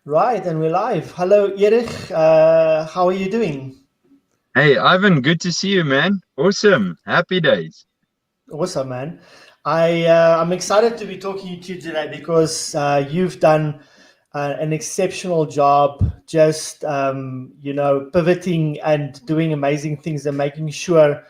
Right, and we're live. Hello, Erich. How are you doing? Hey, Ivan, good to see you, man. Awesome. Happy days. Awesome, man. I'm excited to be talking to you today because you've done an exceptional job, just pivoting and doing amazing things and making sure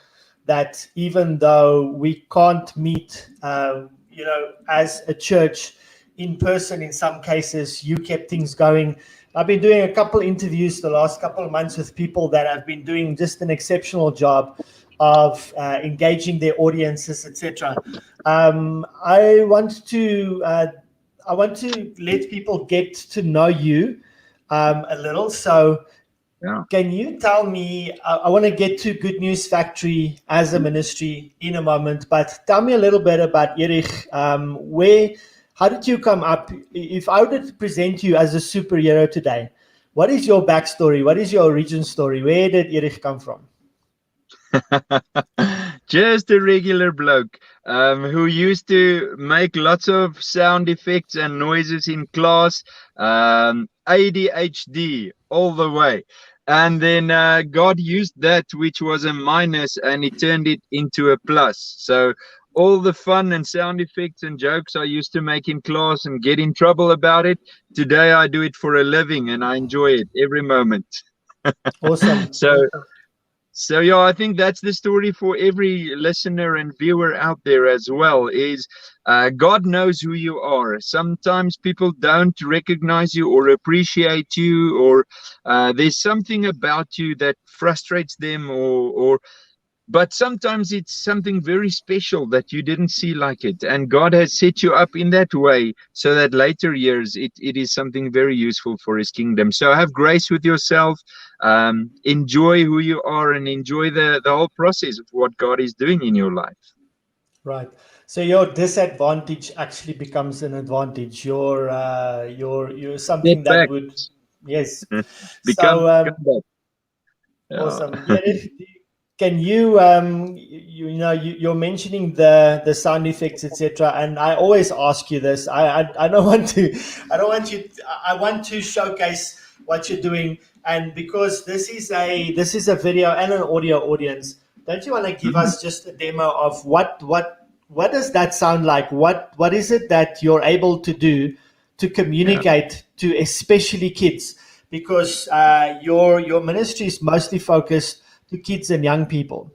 that even though we can't meet, as a church in person in some cases, you kept things going. I've been doing a couple interviews the last couple of months with people that have been doing just an exceptional job of engaging their audiences, etc. Um, I want to uh, I want to let people get to know you a little. So, Yeah. can you tell me? I want to get to Good News Factory as a ministry in a moment, but tell me a little bit about Erich. How did you come up? If I were to present you as a superhero today, what is your backstory? What is your origin story? Where did Erich come from? Just a regular bloke who used to make lots of sound effects and noises in class. ADHD all the way. And then God used that, which was a minus, and He turned it into a plus. So all the fun and sound effects and jokes I used to make in class and get in trouble about it, today I do it for a living and I enjoy it every moment. Awesome. So So yeah, I think that's the story for every listener and viewer out there as well. Is God knows who you are. Sometimes people don't recognize you or appreciate you, or there's something about you that frustrates them, or but sometimes it's something very special that you didn't see like it, and God has set you up in that way so that later years it is something very useful for His kingdom. So have grace with yourself, enjoy who you are, and enjoy the whole process of what God is doing in your life. Right. So your disadvantage actually becomes an advantage. You're Get something that back. would, yes. Become So back. Yeah. awesome. Yeah. Can you you're mentioning the sound effects, etc. And I always ask you this. I don't want to I don't want you I want to showcase what you're doing, and because this is a video and an audio audience, don't you want to give Mm, us just a demo of what does that sound like? What is it that you're able to do to yeah. communicate to especially kids? Because your ministry is mostly focused to kids and young people.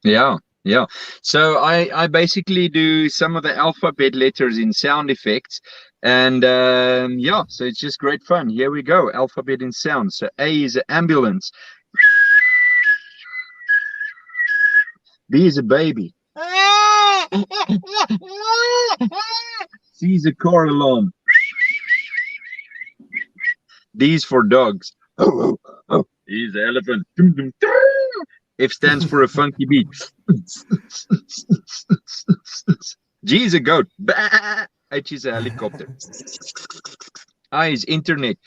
Yeah, yeah. So I basically do some of the alphabet letters in sound effects, and yeah, so it's just great fun. Here we go, alphabet in sound. So A is an ambulance, B is a baby, C is a car alarm, D is for dogs. E is an elephant. F stands for a funky beat. G is a goat. H is a helicopter. I is internet.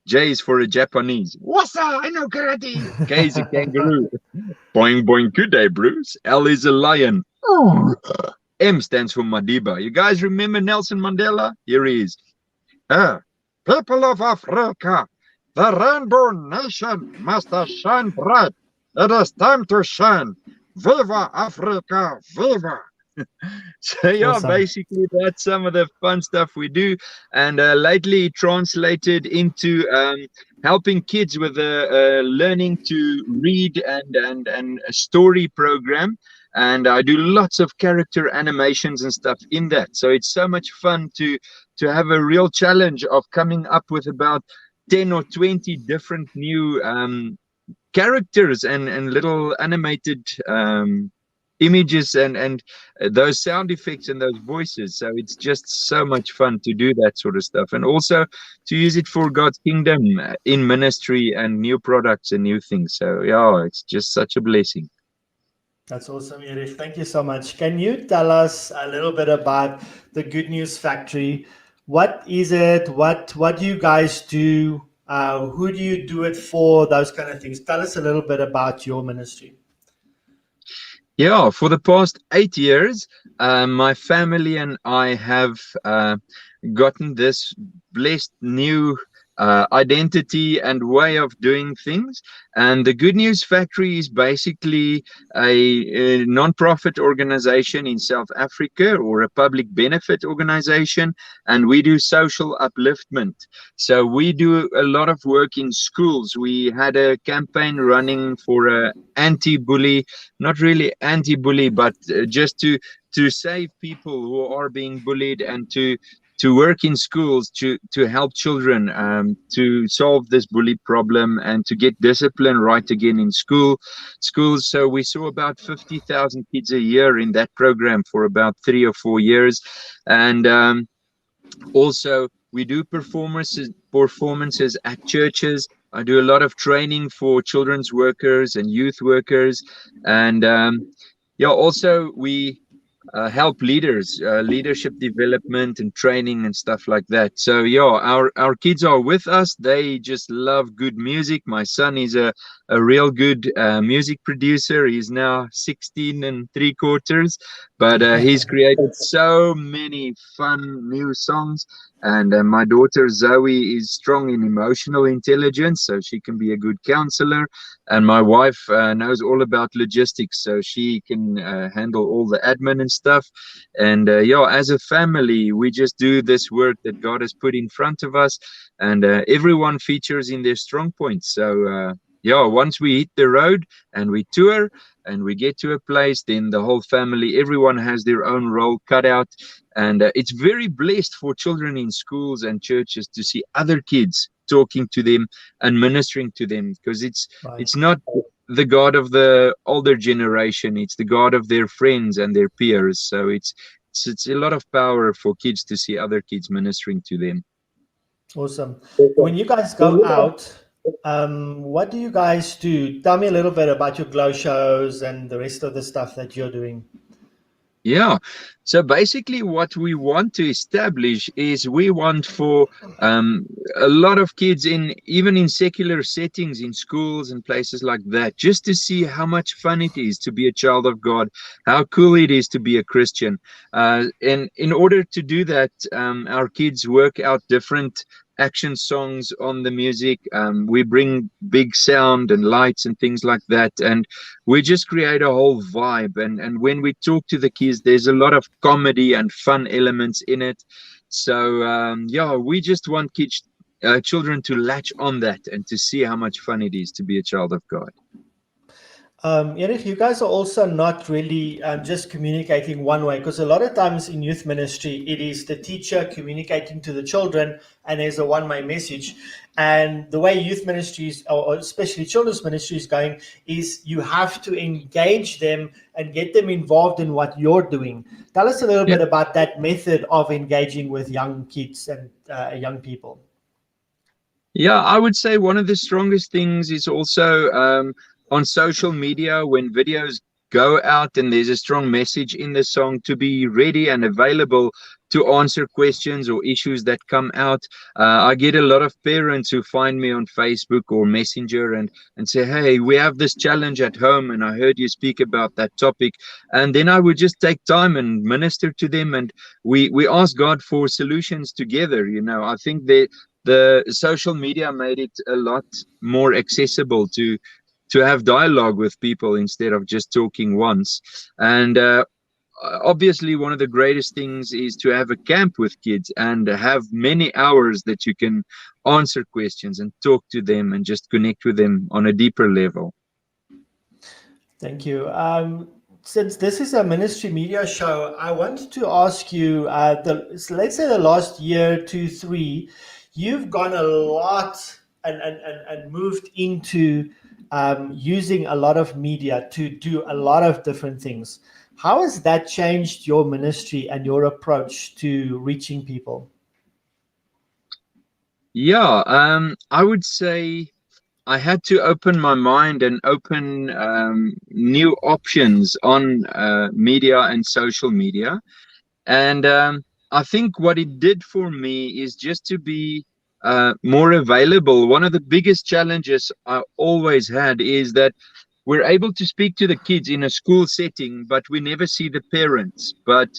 J is for a Japanese. What's up? I know karate. K is a kangaroo. Boing boing, good day, Bruce. L is a lion. M stands for Madiba. You guys remember Nelson Mandela? Here he is. Ah, people of Africa, the rainbow nation must shine bright. It is time to shine. Viva Africa, viva! So yeah, Awesome. basically that's some of the fun stuff we do, and lately translated into helping kids with learning to read and a story program. And I do lots of character animations and stuff in that. So it's so much fun to have a real challenge of coming up with about 10 or 20 different new characters and little animated images and those sound effects and those voices. So it's just so much fun to do that sort of stuff, and also to use it for God's kingdom in ministry and new products and new things. So yeah, it's just such a blessing. That's awesome, Erich. Thank you so much. Can you tell us a little bit about the Good News Factory? What is it? What do you guys do? Who do you do it for? Those kind of things. Tell us a little bit about your ministry. Yeah, for the past 8 years, my family and I have gotten this blessed new identity and way of doing things. And the Good News Factory is basically a non-profit organization in South Africa, or a public benefit organization, and we do social upliftment. So we do a lot of work in schools. We had a campaign running for a anti-bully, not really anti-bully, but just to save people who are being bullied, and to work in schools to help children to solve this bully problem and to get discipline right again in schools. So we saw about 50,000 kids a year in that program for about 3 or 4 years. And also, we do performances at churches. I do a lot of training for children's workers and youth workers. And yeah, also we help leaders, leadership development and training and stuff like that. So yeah, our kids are with us. They just love good music. My son is a real good music producer. He's now 16 and three quarters, but he's created so many fun new songs. And my daughter Zoe is strong in emotional intelligence, so she can be a good counselor. And my wife knows all about logistics, so she can handle all the admin and stuff. And yeah, as a family, we just do this work that God has put in front of us, and everyone features in their strong points. So yeah, once we hit the road and we tour and we get to a place, then the whole family, everyone has their own role cut out. And it's very blessed for children in schools and churches to see other kids talking to them and ministering to them, because Right. it's not the God of the older generation, it's the God of their friends and their peers. So it's a lot of power for kids to see other kids ministering to them. Awesome. When you guys go out, what do you guys do? Tell me a little bit about your glow shows and the rest of the stuff that you're doing. Yeah. So basically, what we want to establish is we want for um, a lot of kids, in even in secular settings, in schools and places like that, just to see how much fun it is to be a child of God, how cool it is to be a Christian. And in order to do that, our kids work out different action songs on the music. We bring big sound and lights and things like that, and we just create a whole vibe. And when we talk to the kids, there's a lot of comedy and fun elements in it. So yeah, we just want kids, children, to latch on that and to see how much fun it is to be a child of God. Erich, you guys are also not really just communicating one way, because a lot of times in youth ministry, it is the teacher communicating to the children, and there's a one-way message. And the way youth ministries, or especially children's ministry, is going, is you have to engage them and get them involved in what you're doing. Tell us a little Yeah. bit about that method of engaging with young kids and young people. Yeah, I would say one of the strongest things is also on social media, when videos go out and there's a strong message in the song, to be ready and available to answer questions or issues that come out. I get a lot of parents who find me on Facebook or Messenger and say, "Hey, we have this challenge at home, and I heard you speak about that topic." And then I would just take time and minister to them, and we ask God for solutions together. I think that the social media made it a lot more accessible to have dialogue with people instead of just talking once. And obviously, one of the greatest things is to have a camp with kids and have many hours that you can answer questions and talk to them and just connect with them on a deeper level. Thank you. Since this is a ministry media show, I wanted to ask you, so let's say the last year, two, three, you've gone a lot and moved into using a lot of media to do a lot of different things. How has that changed your ministry and your approach to reaching people? Yeah, I would say I had to open my mind and open new options on media and social media. And I think what it did for me is just to be more available. One of the biggest challenges I always had is that we're able to speak to the kids in a school setting, but we never see the parents. But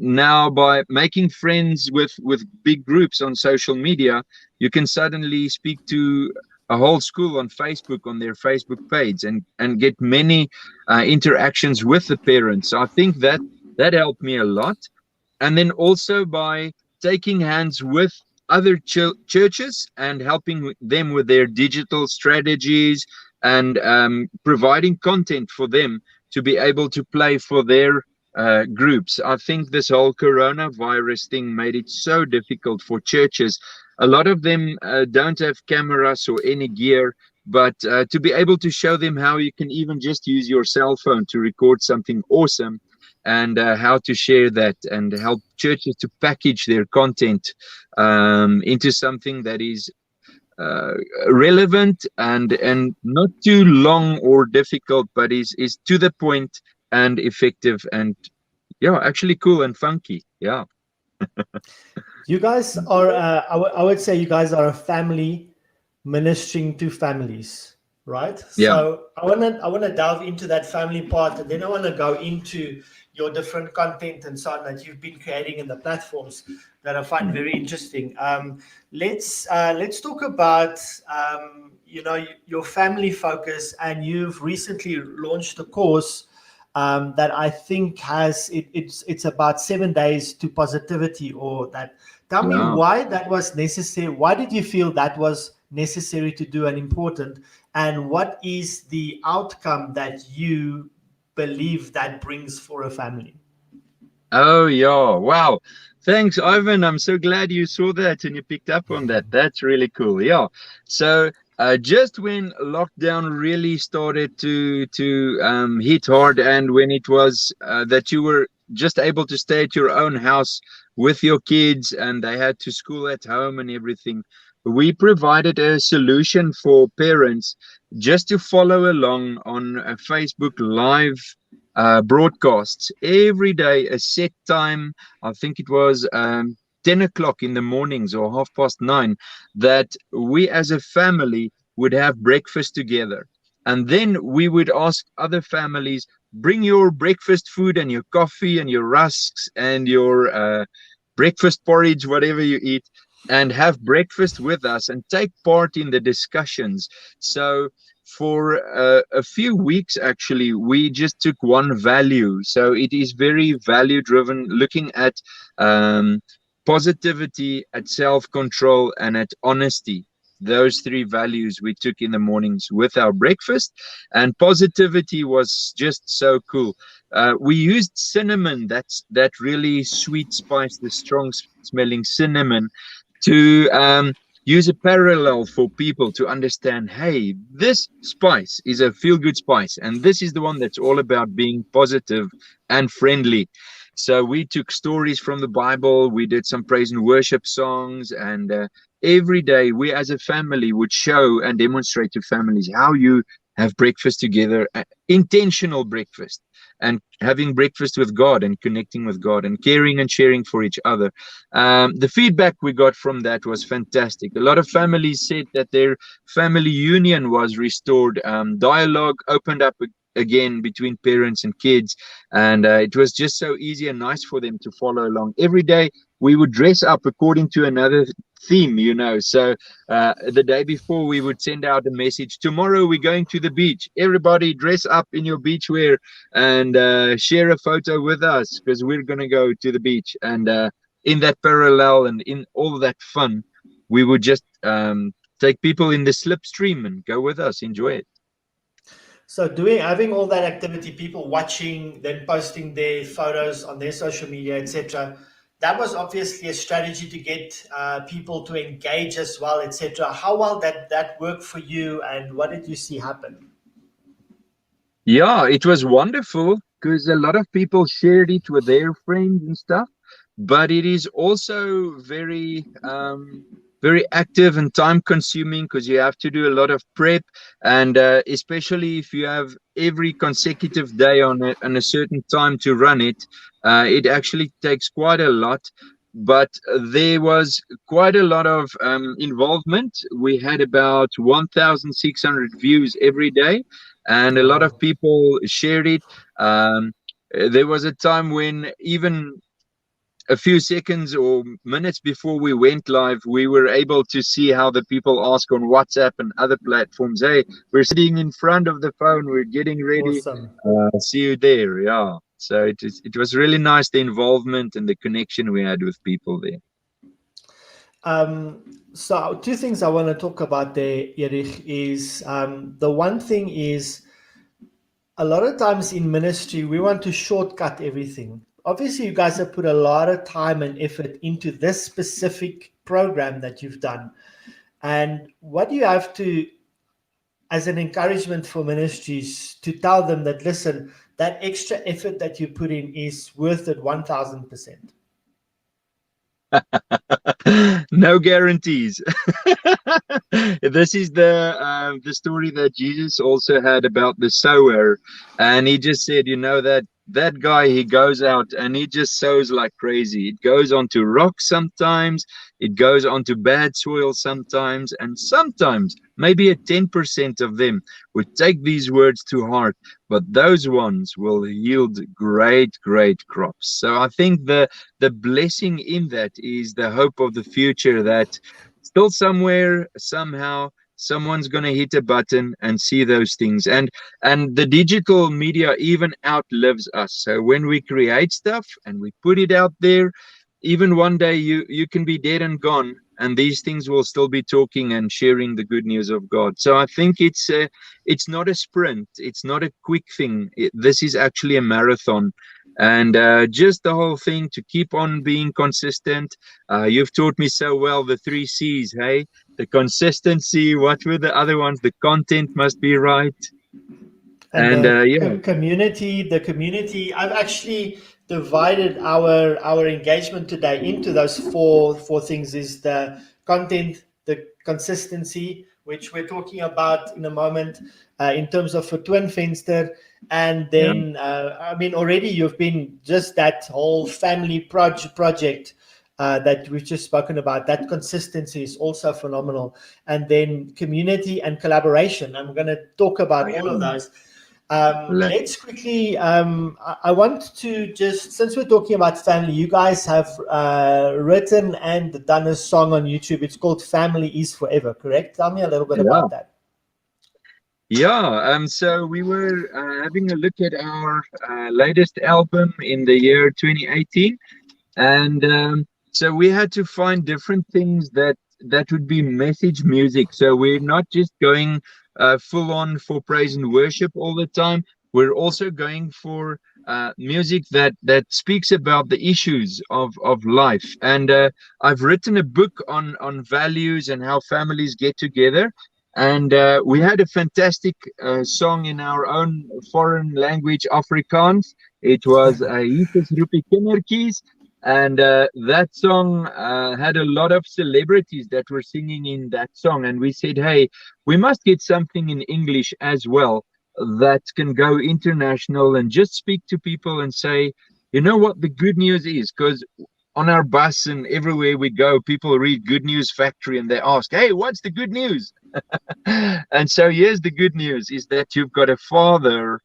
now, by making friends with big groups on social media, you can suddenly speak to a whole school on Facebook, on their Facebook page, and get many interactions with the parents. So I think that helped me a lot. And then also by taking hands with other churches and helping them with their digital strategies, and providing content for them to be able to play for their groups. I think this whole coronavirus thing made it so difficult for churches. A lot of them don't have cameras or any gear, but to be able to show them how you can even just use your cell phone to record something awesome, and how to share that, and help churches to package their content into something that is uh, relevant, and not too long or difficult, but is to the point and effective, and yeah, actually cool and funky. Yeah. You guys are, I would say, you guys are a family ministering to families, right? Yeah. So I wanna delve into that family part, and then I wanna go into your different content and so on that you've been creating in the platforms that I find very interesting. Let's talk about your family focus, and you've recently launched a course that I think it's about 7 days to positivity, or that. Tell me Yeah. why that was necessary. Why did you feel that was necessary to do and important? And what is the outcome that you believe that brings for a family? Oh, yeah. Wow. Thanks, Ivan. I'm so glad you saw that and you picked up on that. That's really cool. Yeah. So, just when lockdown really started to hit hard, and when it was that you were just able to stay at your own house with your kids, and they had to school at home and everything, we provided a solution for parents just to follow along on a Facebook Live broadcasts every day, a set time. I think it was 10 o'clock in the mornings or 9:30, that we as a family would have breakfast together. And then we would ask other families, bring your breakfast food and your coffee and your rusks and your breakfast porridge, whatever you eat, and have breakfast with us and take part in the discussions. So for a few weeks, actually, we just took one value. So it is very value driven, looking at um, positivity, at self control, and at honesty. Those three values we took in the mornings with our breakfast, and positivity was just so cool. We used cinnamon, that really sweet spice, the strong smelling cinnamon, to use a parallel for people to understand, hey, this spice is a feel good spice, and this is the one that's all about being positive and friendly. So we took stories from the Bible, we did some praise and worship songs, and every day we as a family would show and demonstrate to families how you have breakfast together, intentional breakfast, and having breakfast with God and connecting with God and caring and sharing for each other. The feedback we got from that was fantastic. A lot of families said that their family union was restored. Dialogue opened up again between parents and kids, and it was just so easy and nice for them to follow along. Every day we would dress up according to another theme, so the day before we would send out a message, tomorrow we're going to the beach, everybody dress up in your beach wear and share a photo with us because we're going to go to the beach. And in that parallel and in all that fun, we would just take people in the slipstream and go with us, enjoy it. So having all that activity, people watching, then posting their photos on their social media, etc. That was obviously a strategy to get people to engage as well, etc. How well that worked for you, and what did you see happen? Yeah, it was wonderful because a lot of people shared it with their friends and stuff. But it is also very active and time consuming because you have to do a lot of prep, and especially if you have every consecutive day on a certain time to run it, it actually takes quite a lot. But there was quite a lot of involvement. We had about 1,600 views every day, and a lot of Wow. people shared it. There was a time when even a few seconds or minutes before we went live, we were able to see how the people ask on WhatsApp and other platforms, hey, we're sitting in front of the phone, we're getting ready, Awesome. see you there. Yeah. So it was really nice, the involvement and the connection we had with people there. So two things I want to talk about there, Erich, is the one thing is a lot of times in ministry, we want to shortcut everything. Obviously, you guys have put a lot of time and effort into this specific program that you've done. And what do you have to, as an encouragement for ministries, to tell them that, listen, that extra effort that you put in is worth it 1000%? No guarantees. This is the story that Jesus also had about the sower, and he just said, you know, that guy, he goes out and he just sows like crazy. It goes onto rocks sometimes, it goes onto bad soil sometimes, and sometimes maybe a 10% of them would take these words to heart, but those ones will yield great crops. So I think the blessing in that is the hope of the future, that still somewhere, somehow, someone's going to hit a button and see those things. And the digital media even outlives us. So when we create stuff and we put it out there, even one day you can be dead and gone, and these things will still be talking and sharing the good news of God. So I think it's not a sprint, it's not a quick thing. This is actually a marathon, and just the whole thing to keep on being consistent. You've taught me so well the 3 C's, hey? The consistency, what were the other ones? The content must be right. And And yeah. the community, I've actually divided our engagement today into those four things: is the content, the consistency, which we're talking about in a moment, in terms of for Twin Fenster, and Yeah. then I mean, already you've been just that whole family project that we've just spoken about. That consistency is also phenomenal, and then community and collaboration. I'm going to talk about all of those. Let's quickly, I want to just, since we're talking about family, you guys have written and done a song on YouTube. It's called Family is Forever, correct? Tell me a little bit Yeah. about that. Yeah, so we were having a look at our latest album in the year 2018, and so we had to find different things that would be message music. So we're not just going full on for praise and worship all the time. We're also going for music that speaks about the issues of life. And I've written a book on values and how families get together. And we had a fantastic song in our own foreign language, Afrikaans. It was Jesus Roepie Kindertjies, and that song had a lot of celebrities that were singing in that song. And we said, hey, we must get something in English as well that can go international and just speak to people and say, you know what the good news is? Because on our bus and everywhere we go, people read Good News Factory and they ask, hey, what's the good news? And so here's the good news, is that you've got a father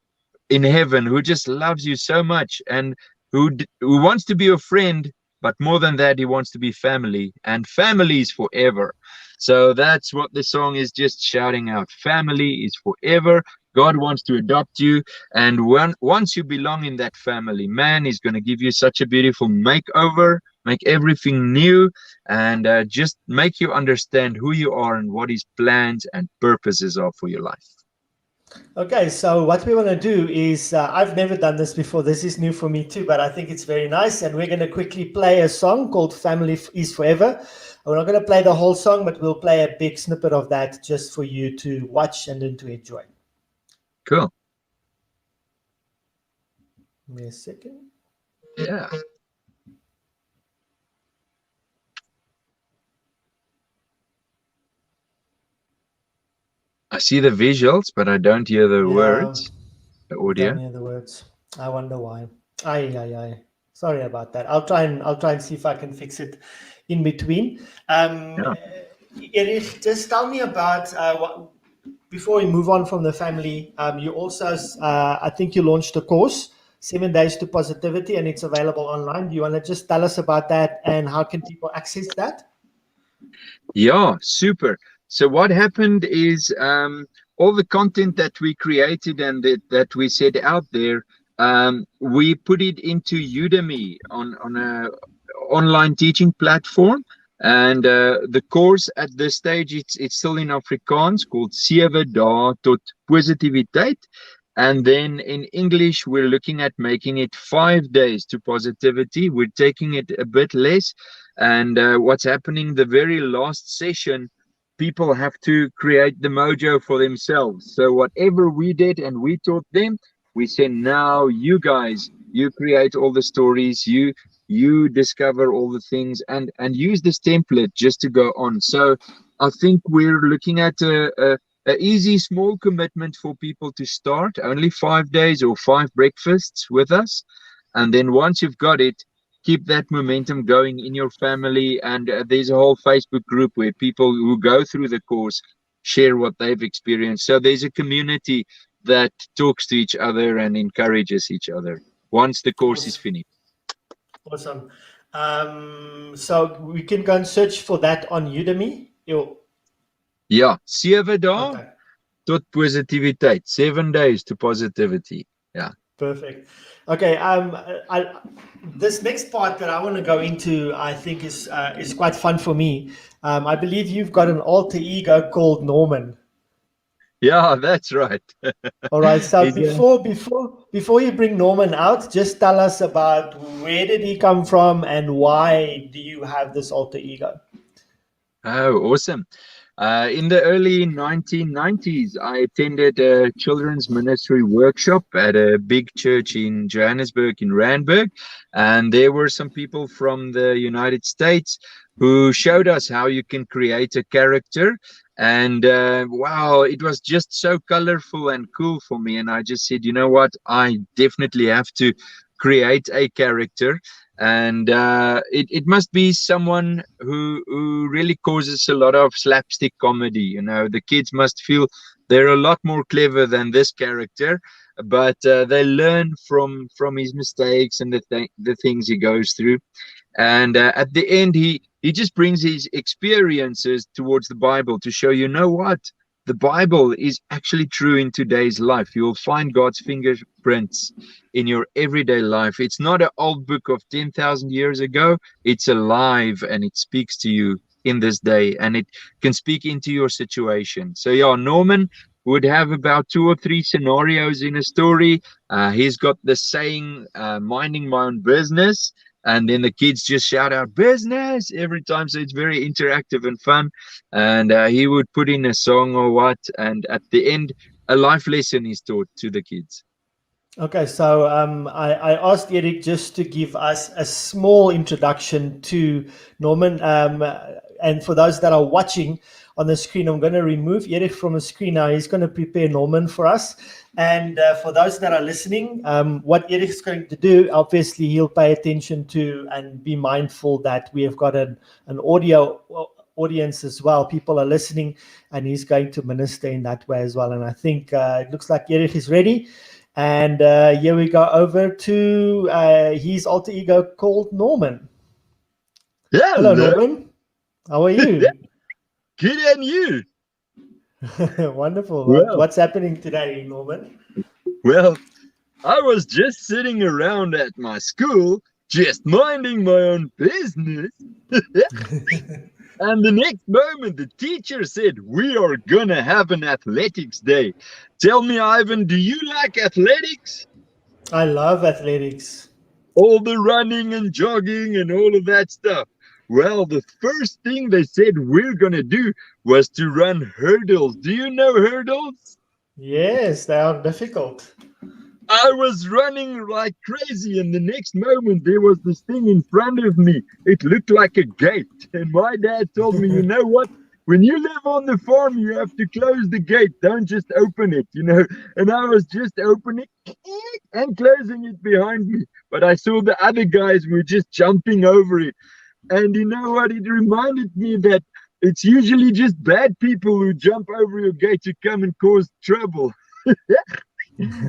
in heaven who just loves you so much, and who wants to be your friend, but more than that, he wants to be family, and family is forever. So that's what the song is just shouting out. Family is forever. God wants to adopt you, and once you belong in that family, man is going to give you such a beautiful makeover, make everything new, and just make you understand who you are and what his plans and purposes are for your life. Okay, so what we want to do is, I've never done this before. This is new for me too, but I think it's very nice. And we're going to quickly play a song called Family is Forever. We're not going to play the whole song, but we'll play a big snippet of that just for you to watch and then to enjoy. Cool. Give me a second. Yeah. I see the visuals, but I don't hear the Yeah, words, the audio. don't hear the words. I wonder why. Aye. Sorry about that. I'll try and see if I can fix it in between. Yeah. Erich, just tell me about before we move on from the family, you also, I think you launched a course, 7 Days to Positivity, and it's available online. Do you want to just tell us about that and how can people access that? Yeah, super. So what happened is all the content that we created and that we set out there, we put it into Udemy on a online teaching platform. And the course at this stage, it's still in Afrikaans, called 7 Dae tot Positiviteit. And then in English, we're looking at making it 5 days to positivity. We're taking it a bit less. And what's happening, the very last session, people have to create the mojo for themselves. So whatever we did and we taught them, we say, now you guys, you create all the stories, you discover all the things, and use this template just to go on. So I think we're looking at a easy small commitment for people to start, only 5 days or 5 breakfasts with us. And then once you've got it, keep that momentum going in your family. And there's a whole Facebook group where people who go through the course share what they've experienced. So there's a community that talks to each other and encourages each other once the course is Awesome. finished. Awesome. So we can go and search for that on Udemy. Yeah, 7 dae Okay. tot positiviteit. 7 days to positivity. Yeah. Perfect. Okay. This next part that I want to go into, I think is quite fun for me. I believe you've got an alter ego called Norman. Yeah, that's right. All right. So He's a before you bring Norman out, just tell us about where did he come from and why do you have this alter ego? Oh, awesome. In the early 1990s, I attended a children's ministry workshop at a big church in Johannesburg, in Randburg. And there were some people from the United States who showed us how you can create a character. And wow, it was just so colorful and cool for me. And I just said, you know what? I definitely have to create a character. And it must be someone who really causes a lot of slapstick comedy. You know, the kids must feel they're a lot more clever than this character, but they learn from his mistakes and the things he goes through. And at the end, he just brings his experiences towards the Bible to show, you know what, the Bible is actually true in today's life. You'll find God's fingerprints in your everyday life. It's not an old book of 10,000 years ago. It's alive and it speaks to you in this day, and it can speak into your situation. So yeah, Norman would have about 2 or 3 scenarios in a story. He's got the saying, minding my own business. And then the kids just shout out business every time. So it's very interactive and fun. And he would put in a song or what. And at the end, a life lesson is taught to the kids. Okay, so I asked Eric just to give us a small introduction to Norman. And for those that are watching on the screen, I'm going to remove Eric from the screen now. He's going to prepare Norman for us. And for those that are listening, what Eric's going to do, obviously, he'll pay attention to and be mindful that we have got an audio audience as well. People are listening, and he's going to minister in that way as well. And I think it looks like Erich is ready. And here we go over to his alter ego called Norman. Hello, Norman. How are you? Good, and you? Wonderful. Well, What's happening today, Norman? well, I was just sitting around at my school, just minding my own business. And the next moment, the teacher said, we are going to have an athletics day. Tell me, Ivan, do you like athletics? I love athletics. All the running and jogging and all of that stuff. Well, the first thing they said we're going to do was to run hurdles. Do you know hurdles? Yes, they are difficult. I was running like crazy, and the next moment there was this thing in front of me. It looked like a gate. And my dad told me, you know what? When you live on the farm, you have to close the gate. Don't just open it, you know. And I was just opening and closing it behind me. But I saw the other guys were just jumping over it. And you know what? It reminded me that It's usually just bad people who jump over your gate to come and cause trouble.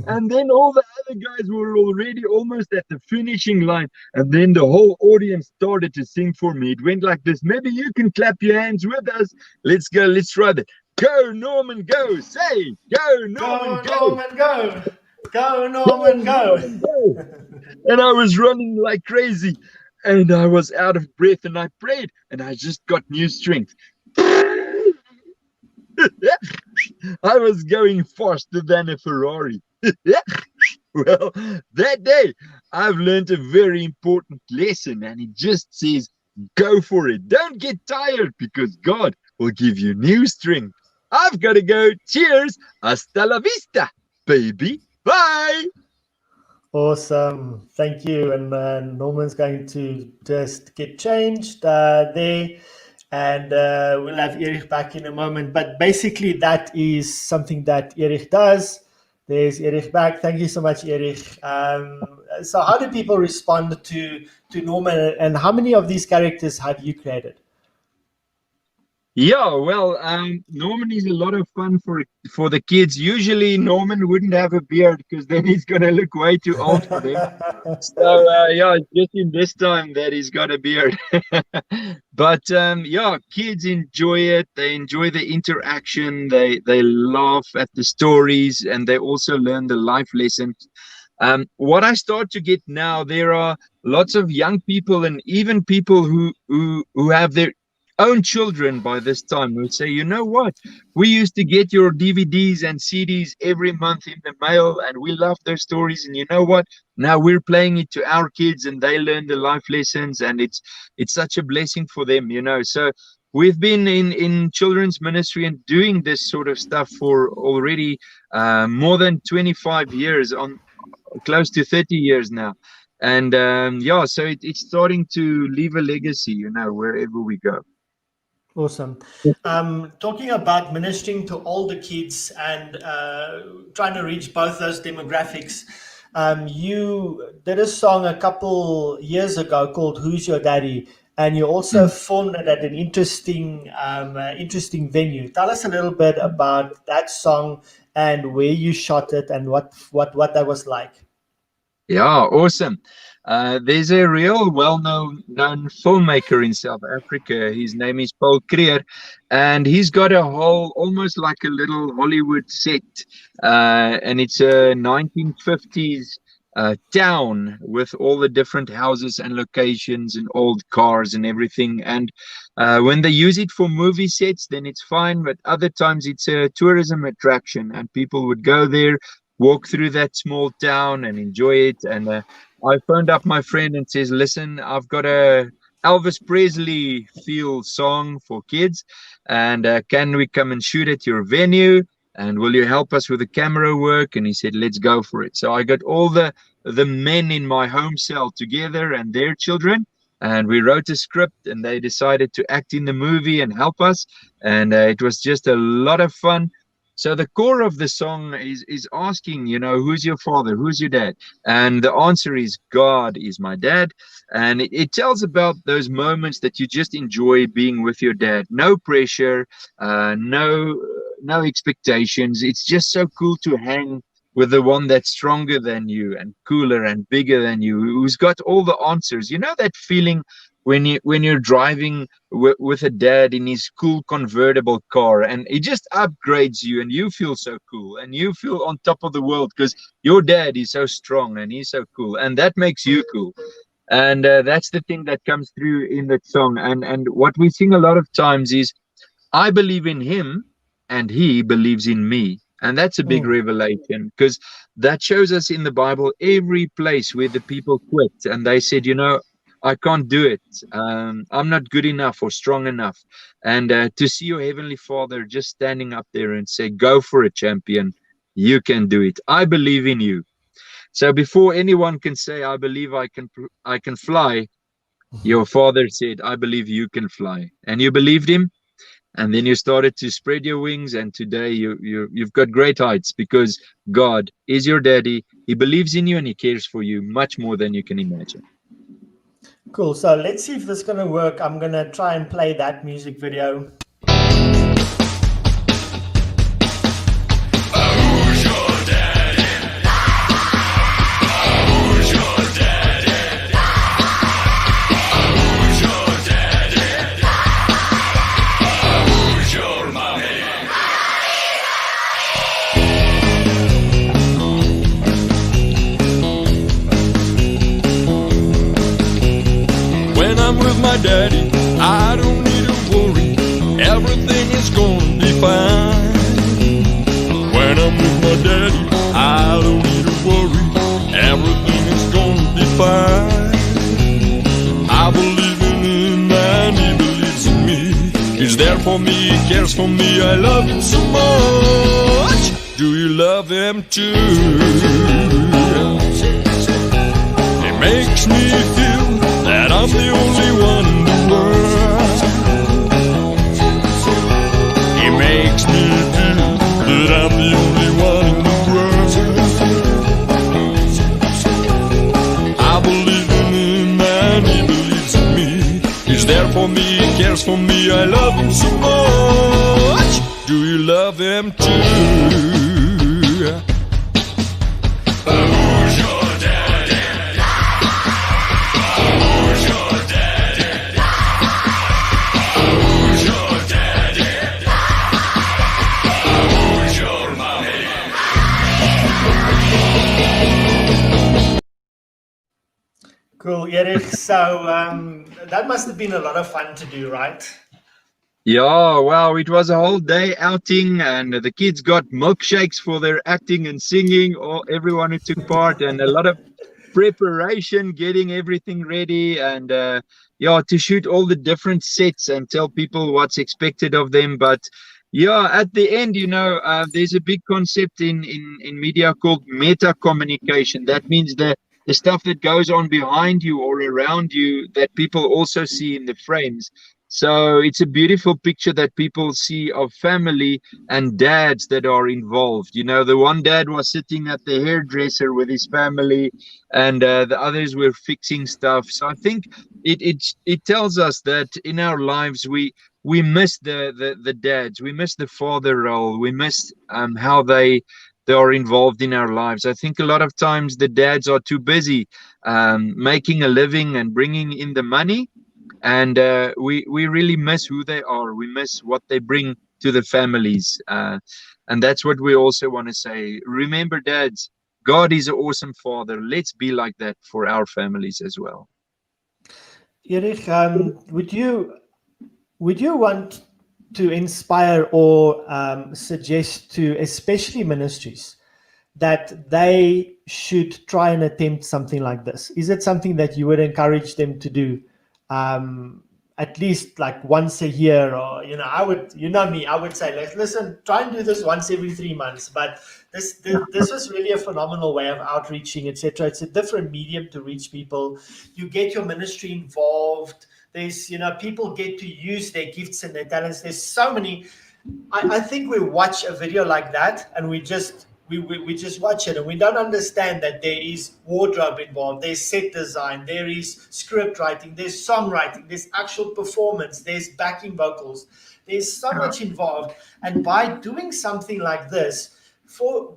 And then all the other guys were already almost at the finishing line. And then the whole audience started to sing for me. It went like this. Maybe you can clap your hands with us. Let's go. Let's try that. Go, Norman, go. Say, go, Norman, Go, go. Norman, go! Go, Go, Norman, go! Norman, go. And I was running like crazy. And I was out of breath. And I prayed. And I just got new strength. I was going faster than a Ferrari. Well, that day I've learned a very important lesson, and it just says, go for it. Don't get tired, because God will give you new strength. I've got to go. Cheers. Hasta la vista, baby. Bye. Awesome. Thank you. And Norman's going to just get changed there. And we'll have Erich back in a moment. But basically, that is something that Erich does. There's Erich back. Thank you so much, Erich. So how do people respond to Norman? And how many of these characters have you created? Yeah, well, Norman is a lot of fun for the kids. Usually, Norman wouldn't have a beard because then he's gonna look way too old for them. So yeah, it's just in this time that he's got a beard. But yeah, kids enjoy it. They enjoy the interaction. They laugh at the stories, and they also learn the life lessons. What I start to get now, there are lots of young people and even people who have their own children by this time who say, you know what, we used to get your DVDs and CDs every month in the mail, and we love those stories, and you know what, now we're playing it to our kids and they learn the life lessons, and it's such a blessing for them, you know. So we've been in children's ministry and doing this sort of stuff for already more than 25 years, on close to 30 years now. And yeah, so it's starting to leave a legacy, you know, wherever we go. Awesome. Talking about ministering to older kids and trying to reach both those demographics, you did a song a couple years ago called "Who's Your Daddy," and you also filmed it at an interesting venue. Tell us a little bit about that song and where you shot it and what that was like. Yeah, awesome. There's a real well-known filmmaker in South Africa. His name is Paul Creer, and he's got a whole, almost like a little Hollywood set, and it's a 1950s town with all the different houses and locations and old cars and everything. And when they use it for movie sets, then it's fine, but other times it's a tourism attraction, and people would go there, walk through that small town and enjoy it. And I phoned up my friend and says, listen, I've got a Elvis Presley feel song for kids, and can we come and shoot at your venue, and will you help us with the camera work? And he said, let's go for it. So I got all the men in my home cell together and their children, and we wrote a script, and they decided to act in the movie and help us. And it was just a lot of fun. So the core of the song is asking, you know, who's your father? Who's your dad? And the answer is God is my dad. And it tells about those moments that you just enjoy being with your dad. No pressure, no expectations. It's just so cool to hang with the one that's stronger than you and cooler and bigger than you, who's got all the answers. You know that feeling when you're driving with a dad in his cool convertible car, and he just upgrades you, and you feel so cool, and you feel on top of the world because your dad is so strong and he's so cool, and that makes you cool. And that's the thing that comes through in that song. And what we sing a lot of times is, I believe in him and he believes in me. And that's a big Mm. revelation, because that shows us in the Bible every place where the people quit and they said, you know, I can't do it. I'm not good enough or strong enough. And to see your Heavenly Father just standing up there and say, go for it, champion. You can do it. I believe in you. So before anyone can say, I believe I can fly, your father said, I believe you can fly. And you believed him. And then you started to spread your wings, and today you've got great heights, because God is your daddy. He believes in you and he cares for you much more than you can imagine. Cool. So let's see if this is going to work. I'm going to try and play that music video. My daddy, I don't need to worry, everything is gonna be fine. When I'm with my daddy, I don't need to worry, everything is gonna be fine. I believe in him and he believes in me. He's there for me, he cares for me, I love him so much. Do you love him too? It makes me feel that I'm the only one in the world. He makes me feel that I'm the only one in the world. I believe in him and he believes in me. He's there for me, he cares for me, I love him so much. Do you love him too? Who's your daddy? Who's your daddy? Who's your daddy? Who's your mommy? Cool, Erich. So that must have been a lot of fun to do, right? Yeah, wow, it was a whole day outing, and the kids got milkshakes for their acting and singing, or everyone who took part, and a lot of preparation, getting everything ready, and yeah, to shoot all the different sets and tell people what's expected of them. But yeah, at the end, there's a big concept in media called meta communication. That means the stuff that goes on behind you or around you that people also see in the frames. So it's a beautiful picture that people see of family and dads that are involved. The one dad was sitting at the hairdresser with his family, and the others were fixing stuff. So I think it tells us that in our lives we miss the dads, we miss the father role, we miss how they are involved in our lives. I think a lot of times the dads are too busy making a living and bringing in the money, and we really miss who they are. We miss what they bring to the families, and that's what we also want to say. Remember, dads, God is an awesome father. Let's be like that for our families as well. Erich, would you want to inspire or suggest to especially ministries that they should try and attempt something like this? Is it something that you would encourage them to do at least like once a year? Or I would, me, I would say, listen, try and do this once every 3 months. But this was really a phenomenal way of outreaching, etc. It's a different medium to reach people. You get your ministry involved. There's, people get to use their gifts and their talents. There's so many. I think we watch a video like that and we just watch it and we don't understand that there is wardrobe involved, there's set design, there is script writing, there's songwriting, there's actual performance, there's backing vocals, there's so much involved. And by doing something like this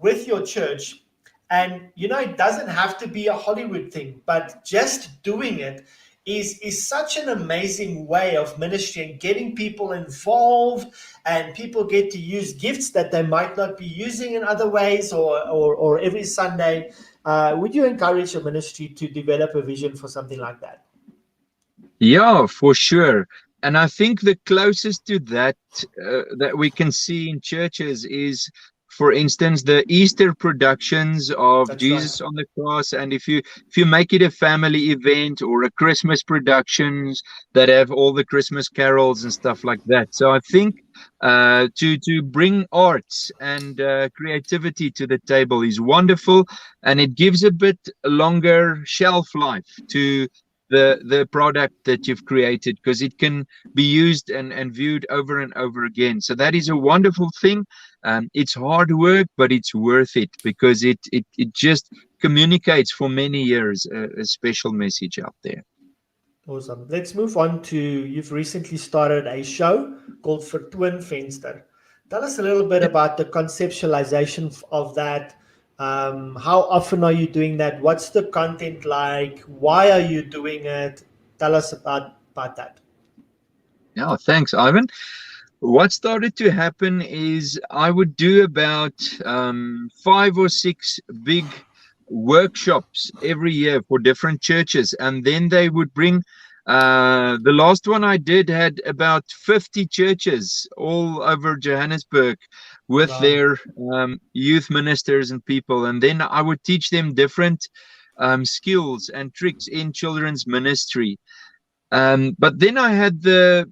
with your church, and it doesn't have to be a Hollywood thing, but just doing it is such an amazing way of ministry and getting people involved, and people get to use gifts that they might not be using in other ways or every Sunday. Would you encourage a ministry to develop a vision for something like that? Yeah, for sure. And I think the closest to that that we can see in churches is, for instance, the Easter productions of That's Jesus right. on the cross. And if you make it a family event, or a Christmas productions that have all the Christmas carols and stuff like that. So I think to bring arts and creativity to the table is wonderful, and it gives a bit longer shelf life to the product that you've created, because it can be used and viewed over and over again. So that is a wonderful thing. It's hard work, but it's worth it, because it just communicates for many years a special message out there. Awesome. Let's move on to, you've recently started a show called Vertoon Venster. Tell us a little bit about the conceptualization of that. How often are you doing that? What's the content like? Why are you doing it? Tell us about that. Yeah, thanks, Ivan. What started to happen is I would do about 5 or 6 big workshops every year for different churches, and then they would bring. The last one I did had about 50 churches all over Johannesburg with Wow. their youth ministers and people, and then I would teach them different skills and tricks in children's ministry. But then I had the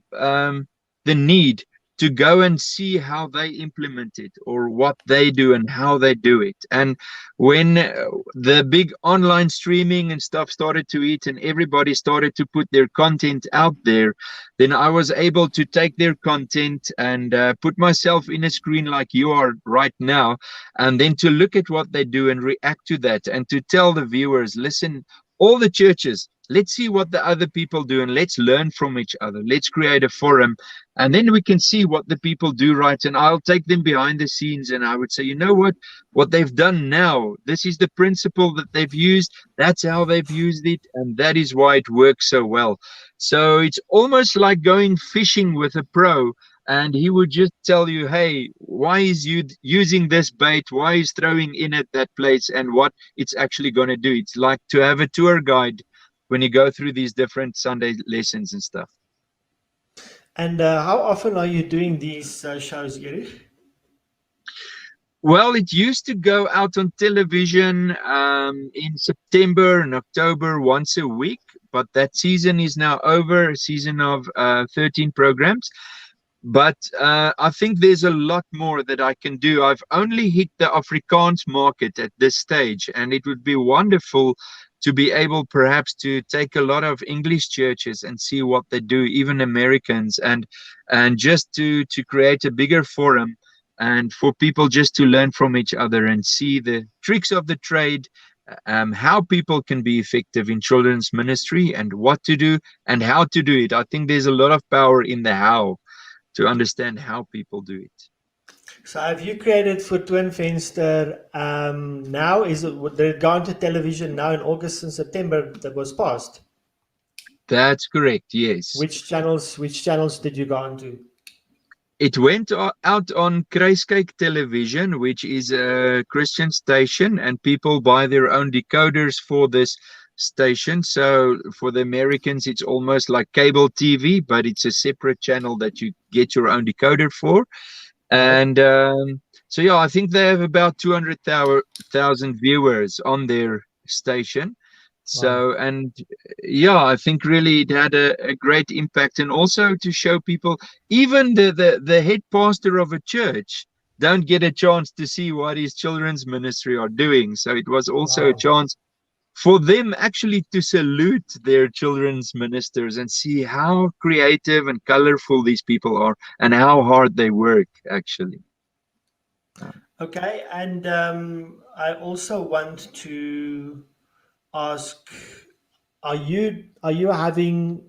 need to go and see how they implement it or what they do and how they do it. And when the big online streaming and stuff started to eat and everybody started to put their content out there, then I was able to take their content and put myself in a screen like you are right now, and then to look at what they do and react to that and to tell the viewers, listen, all the churches, let's see what the other people do and let's learn from each other. Let's create a forum, and then we can see what the people do right. And I'll take them behind the scenes and I would say, you know what they've done now, this is the principle that they've used, that's how they've used it, and that is why it works so well. So it's almost like going fishing with a pro, and he would just tell you, hey, why is you using this bait, why is throwing in at that place, and what it's actually going to do. It's like to have a tour guide when you go through these different Sunday lessons and stuff. And how often are you doing these shows, Erich? Well, it used to go out on television in September and October once a week, but that season is now over, a season of 13 programs. But I think there's a lot more that I can do. I've only hit the Afrikaans market at this stage, and it would be wonderful to be able perhaps to take a lot of English churches and see what they do, even Americans, and just to create a bigger forum and for people just to learn from each other and see the tricks of the trade, how people can be effective in children's ministry and what to do and how to do it. I think there's a lot of power in the how, to understand how people do it. So have you created Vertoon Venster now? They're going to television now in August and September that was passed? That's correct, yes. Which channels did you go on to? It went out on Kruiskyk Television, which is a Christian station, and people buy their own decoders for this station. So for the Americans, it's almost like cable TV, but it's a separate channel that you get your own decoder for. And so, yeah, I think they have about 200,000 viewers on their station. So, and yeah, I think really it had a great impact, and also to show people, even the head pastor of a church don't get a chance to see what his children's ministry are doing. So it was also a chance for them actually to salute their children's ministers and see how creative and colorful these people are and how hard they work, actually. Okay, and I also want to ask, are you looking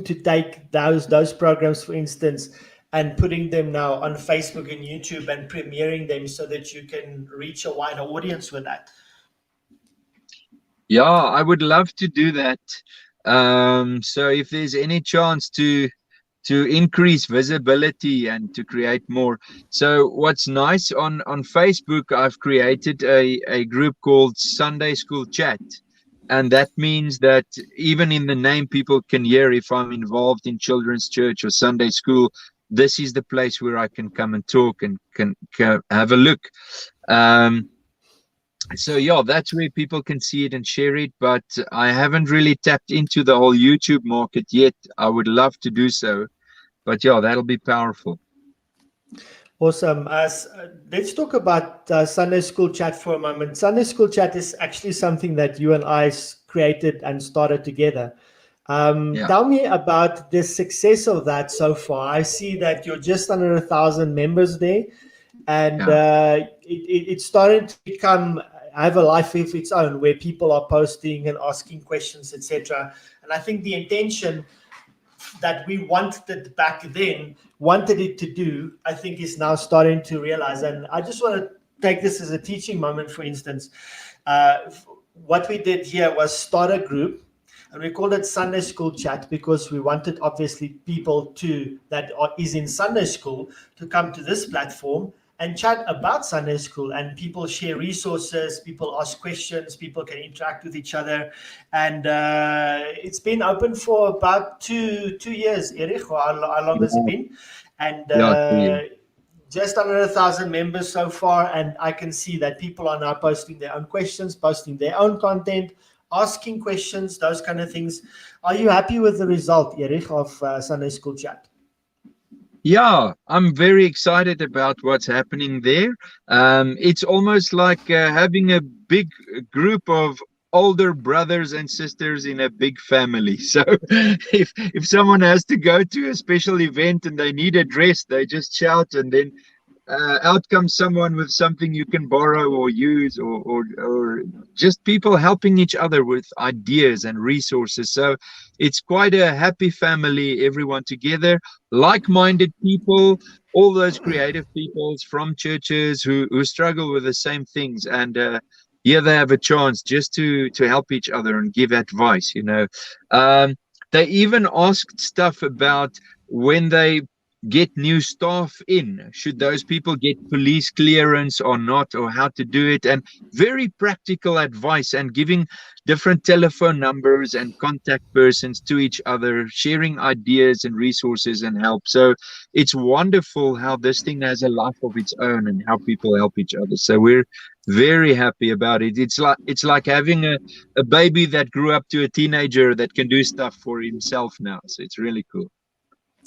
to take those programs, for instance, and putting them now on Facebook and YouTube and premiering them so that you can reach a wider audience with that? Yeah, I would love to do that. So if there's any chance to increase visibility and to create more. So what's nice on Facebook, I've created a group called Sunday School Chat. And that means that even in the name, people can hear if I'm involved in children's church or Sunday school, this is the place where I can come and talk and can have a look. So yeah, that's where people can see it and share it, but I haven't really tapped into the whole YouTube market yet. I would love to do so, but yeah, that'll be powerful. Awesome. Let's talk about Sunday School Chat for a moment. Sunday School Chat is actually something that you and I created and started together. Tell me about the success of that so far. I see that you're just under 1,000 members there, and it's starting to become have a life of its own where people are posting and asking questions, etc. And I think the intention that we wanted back then, wanted it to do, I think is now starting to realize. And I just want to take this as a teaching moment. For instance, what we did here was start a group, and we called it Sunday School Chat because we wanted obviously people that is in Sunday school to come to this platform and chat about Sunday school, and people share resources, people ask questions, people can interact with each other. And it's been open for about two years, Erich, or how long has it been? And just under 1,000 members so far, and I can see that people are now posting their own questions, posting their own content, asking questions, those kind of things. Are you happy with the result, Erich, of Sunday School Chat? Yeah, I'm very excited about what's happening there. It's almost like having a big group of older brothers and sisters in a big family. So if someone has to go to a special event and they need a dress, they just shout, and then out comes someone with something you can borrow or use, or just people helping each other with ideas and resources. So it's quite a happy family, everyone together, like-minded people, all those creative people from churches who struggle with the same things, and here they have a chance just to help each other and give advice. They even asked stuff about when they get new staff in, should those people get police clearance or not, or how to do it, and very practical advice, and giving different telephone numbers and contact persons to each other, sharing ideas and resources and help. So it's wonderful how this thing has a life of its own and how people help each other. So we're very happy about it. It's like having a baby that grew up to a teenager that can do stuff for himself now. So it's really cool.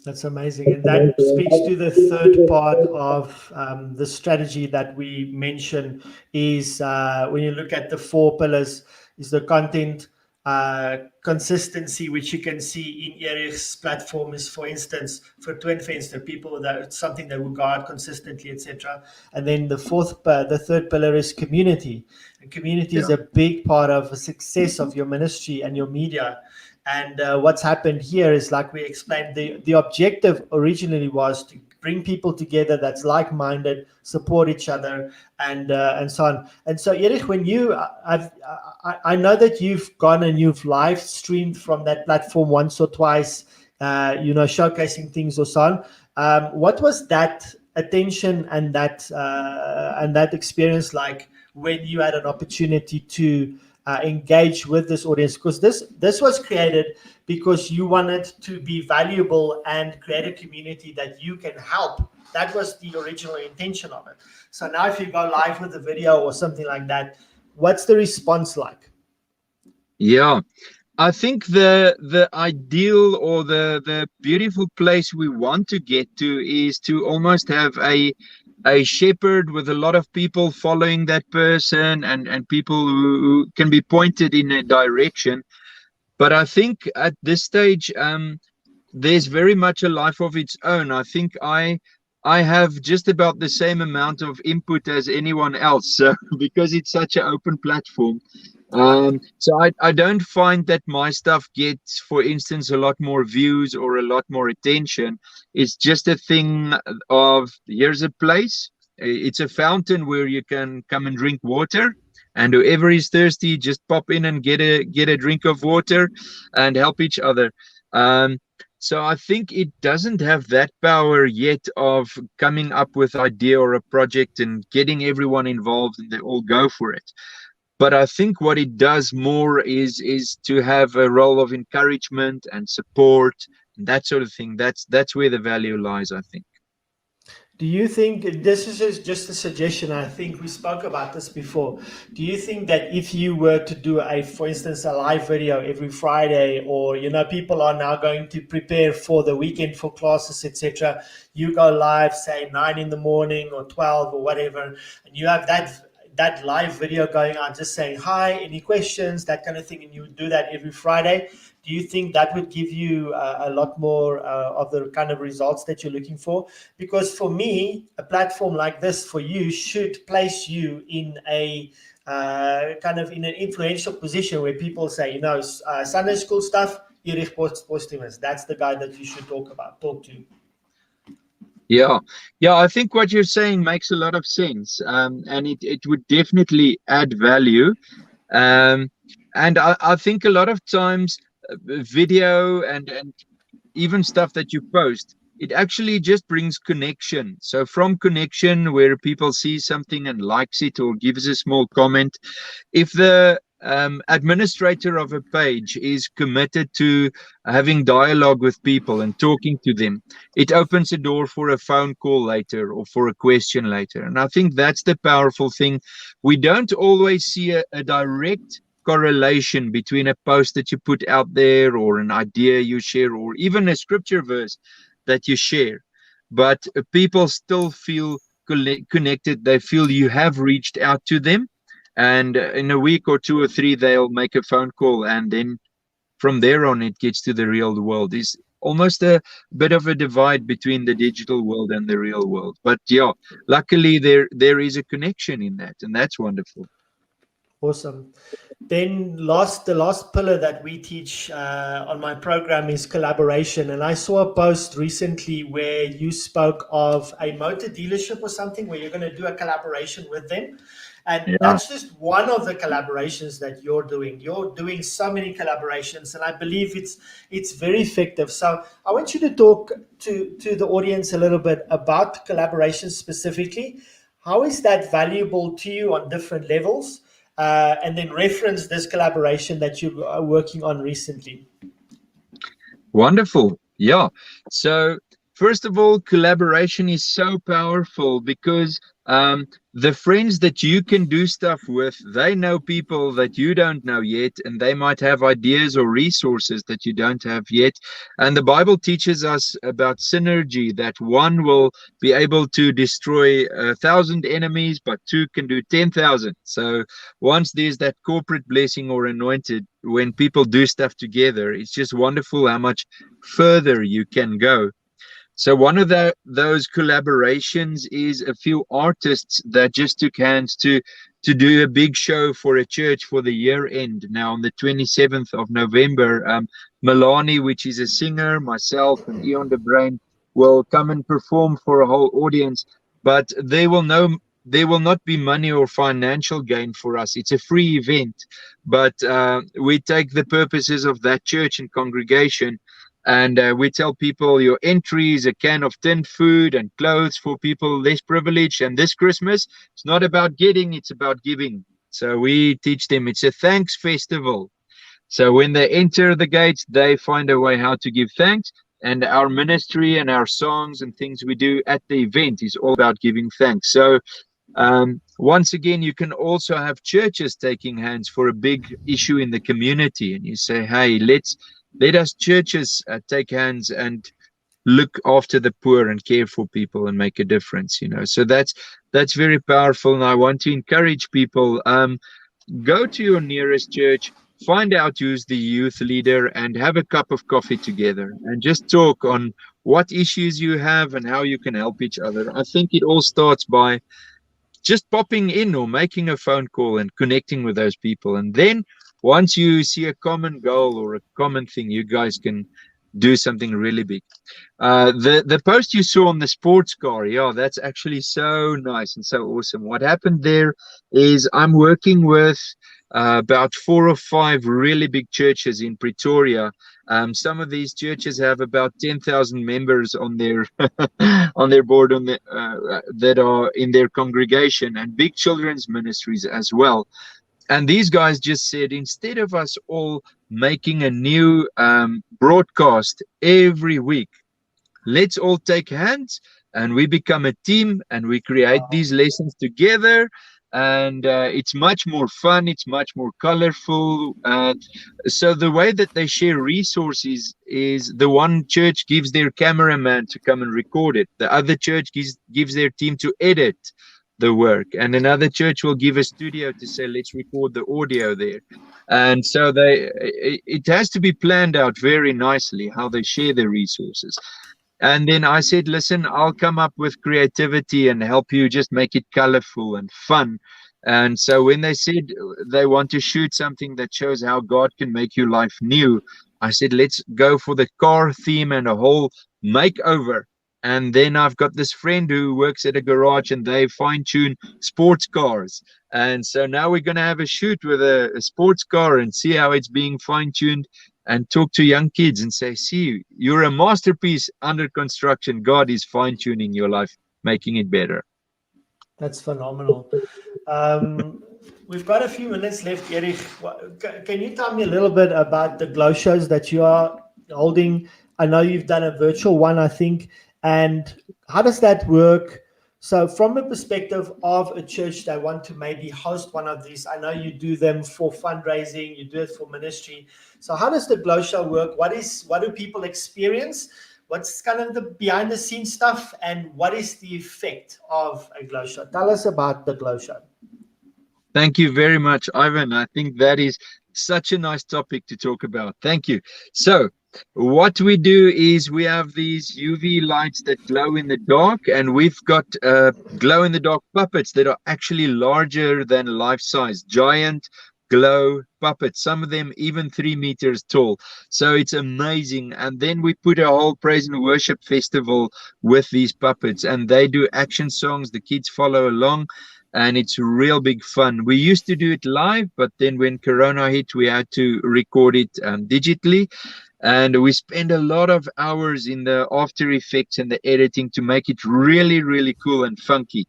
That's amazing. And that speaks to the third part of the strategy that we mentioned is when you look at the 4 pillars, is the content, consistency, which you can see in Erich's platform is, for instance, for people that something that will go out consistently, etc. And then the third pillar is community. And community is a big part of the success of your ministry and your media. And what's happened here is, like we explained, the objective originally was to bring people together that's like-minded, support each other, and so on. And so, Erich, when I know that you've gone and you've live streamed from that platform once or twice, showcasing things or so on. What was that attention and that experience like when you had an opportunity to engage with this audience? Because this was created because you wanted to be valuable and create a community that you can help. That was the original intention of it. So now if you go live with a video or something like that, what's the response like? Yeah, I think the ideal or the beautiful place we want to get to is to almost have a shepherd with a lot of people following that person, and people who can be pointed in a direction. But I think at this stage, there's very much a life of its own. I think I have just about the same amount of input as anyone else, so because it's such an open platform. So I don't find that my stuff gets, for instance, a lot more views or a lot more attention. It's just a thing of, here's a place, it's a fountain where you can come and drink water, and whoever is thirsty, just pop in and get a drink of water and help each other. So I think it doesn't have that power yet of coming up with idea or a project and getting everyone involved and they all go for it. But I think what it does more is to have a role of encouragement and support and that sort of thing. That's where the value lies, I think. Do you think, this is just a suggestion, I think we spoke about this before, do you think that if you were to do for instance, a live video every Friday, or, people are now going to prepare for the weekend for classes, etc., you go live, say 9 in the morning or 12 or whatever, and you have that live video going on, just saying hi, any questions, that kind of thing, and you do that every Friday, do you think that would give you a lot more of the kind of results that you're looking for? Because for me, a platform like this for you should place you in a kind of in an influential position where people say, you know, Sunday school stuff, Erich Posthumus, that's the guy that you should talk to. Yeah, yeah, I think what you're saying makes a lot of sense, and it would definitely add value. Um, and I think a lot of times video and even stuff that you post, it actually just brings connection. So from connection, where people see something and likes it or gives a small comment, if the administrator of a page is committed to having dialogue with people and talking to them, it opens a door for a phone call later or for a question later. And I think that's the powerful thing. We don't always see a direct correlation between a post that you put out there or an idea you share or even a scripture verse that you share, but people still feel connected. They feel you have reached out to them, and in a week or 2 or 3 they'll make a phone call, and then from there on it gets to the real world. Is almost a bit of a divide between the digital world and the real world, but yeah, luckily there is a connection in that, and that's wonderful. Awesome. Then the last pillar that we teach on my program is collaboration. And I saw a post recently where you spoke of a motor dealership or something where you're going to do a collaboration with them. And that's just one of the collaborations that you're doing. You're doing so many collaborations, and I believe it's very effective. So I want you to talk to the audience a little bit about collaboration specifically. How is that valuable to you on different levels? And then reference this collaboration that you are working on recently. Wonderful. Yeah. So first of all, collaboration is so powerful because the friends that you can do stuff with, they know people that you don't know yet, and they might have ideas or resources that you don't have yet. And the Bible teaches us about synergy, that one will be able to destroy 1,000 enemies, but 2 can do 10,000. So once there's that corporate blessing or anointed, when people do stuff together, it's just wonderful how much further you can go. So one of those collaborations is a few artists that just took hands to do a big show for a church for the year end. Now on the 27th of November, Milani, which is a singer, myself and Eon de Bruin will come and perform for a whole audience, but there will not be money or financial gain for us. It's a free event, but we take the purposes of that church and congregation, and we tell people your entry is a can of tinned food and clothes for people less privileged. And this Christmas, it's not about getting, it's about giving. So we teach them it's a thanks festival. So when they enter the gates, they find a way how to give thanks. And our ministry and our songs and things we do at the event is all about giving thanks. So once again, you can also have churches taking hands for a big issue in the community. And you say, hey, let us churches take hands and look after the poor and care for people and make a difference, So that's very powerful. And I want to encourage people, go to your nearest church, find out who's the youth leader, and have a cup of coffee together and just talk on what issues you have and how you can help each other. I think it all starts by just popping in or making a phone call and connecting with those people. And then once you see a common goal or a common thing, you guys can do something really big. The post you saw on the sports car, yeah, that's actually so nice and so awesome. What happened there is I'm working with about 4 or 5 really big churches in Pretoria. Some of these churches have about 10,000 members on their on their board that are in their congregation, and big children's ministries as well. And these guys just said, instead of us all making a new broadcast every week, let's all take hands and we become a team and we create these lessons together. And it's much more fun. It's much more colorful. So the way that they share resources is the one church gives their cameraman to come and record it. The other church gives their team to edit the work, and another church will give a studio to say, let's record the audio there. And so it has to be planned out very nicely how they share their resources. And then I said, listen, I'll come up with creativity and help you just make it colorful and fun. And so when they said they want to shoot something that shows how God can make your life new, I said, let's go for the car theme and a whole makeover. And then I've got this friend who works at a garage and they fine tune sports cars. And so now we're going to have a shoot with a sports car and see how it's being fine tuned and talk to young kids and say, see, you're a masterpiece under construction. God is fine tuning your life, making it better. That's phenomenal. We've got a few minutes left, Erich. Can you tell me a little bit about the glow shows that you are holding? I know you've done a virtual one, I think. And how does that work? So from a perspective of a church that want to maybe host one of these, I know you do them for fundraising, you do it for ministry. So how does the glow show work? What do people experience? What's kind of the behind the scenes stuff, and what is the effect of a glow show? Tell us about the glow show. Thank you very much, Ivan. I think that is such a nice topic to talk about. Thank you. So what we do is we have these UV lights that glow in the dark, and we've got glow in the dark puppets that are actually larger than life size, giant glow puppets, some of them even 3 meters tall. So it's amazing. And then we put a whole praise and worship festival with these puppets, and they do action songs. The kids follow along, and it's real big fun. We used to do it live, but then when Corona hit, we had to record it digitally. And we spend a lot of hours in the After Effects and the editing to make it really, really cool and funky.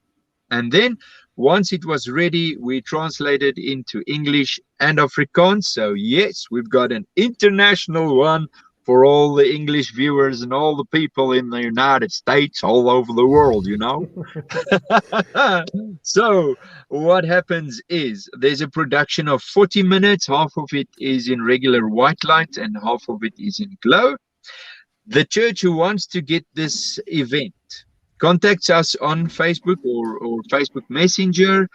And then once it was ready, we translated into English and Afrikaans. So yes, we've got an international one for all the English viewers and all the people in the United States, all over the world, you know. So what happens is there's a production of 40 minutes. Half of it is in regular white light and half of it is in glow. The church who wants to get this event contacts us on Facebook or Facebook Messenger.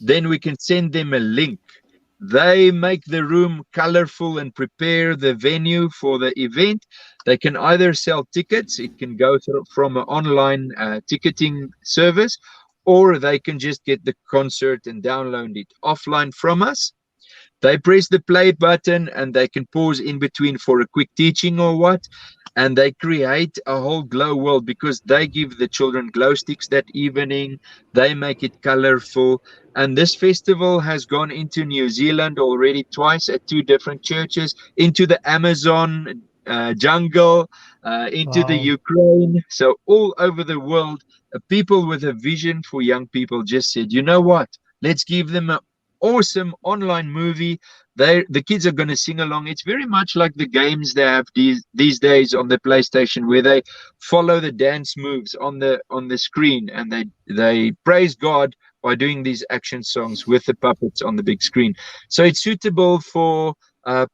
Then we can send them a link. They make the room colorful and prepare the venue for the event. They can either sell tickets, it can go through from an online ticketing service, or they can just get the concert and download it offline from us. They press the play button and they can pause in between for a quick teaching or what. And they create a whole glow world because they give the children glow sticks that evening. They make it colorful. And this festival has gone into New Zealand already twice at 2 different churches, into the Amazon jungle, into the Ukraine. So all over the world, people with a vision for young people just said, you know what, let's give them an awesome online movie. The kids are going to sing along. It's very much like the games they have these days on the PlayStation, where they follow the dance moves on the screen, and they praise God by doing these action songs with the puppets on the big screen. So it's suitable for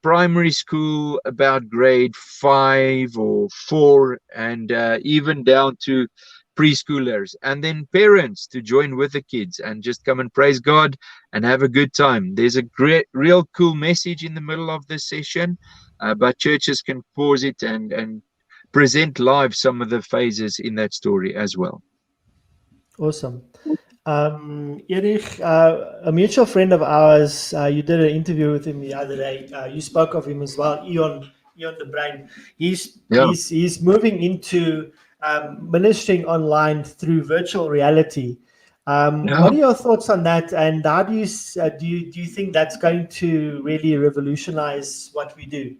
primary school, about grade 5 or 4, and even down to preschoolers, and then parents to join with the kids and just come and praise God and have a good time. There's a great, real cool message in the middle of this session, but churches can pause it and present live some of the phases in that story as well. Awesome. Erich, a mutual friend of ours, you did an interview with him the other day. You spoke of him as well, Ion the Brain. He's moving into ministering online through virtual reality. What are your thoughts on that, and how do you think that's going to really revolutionize what we do?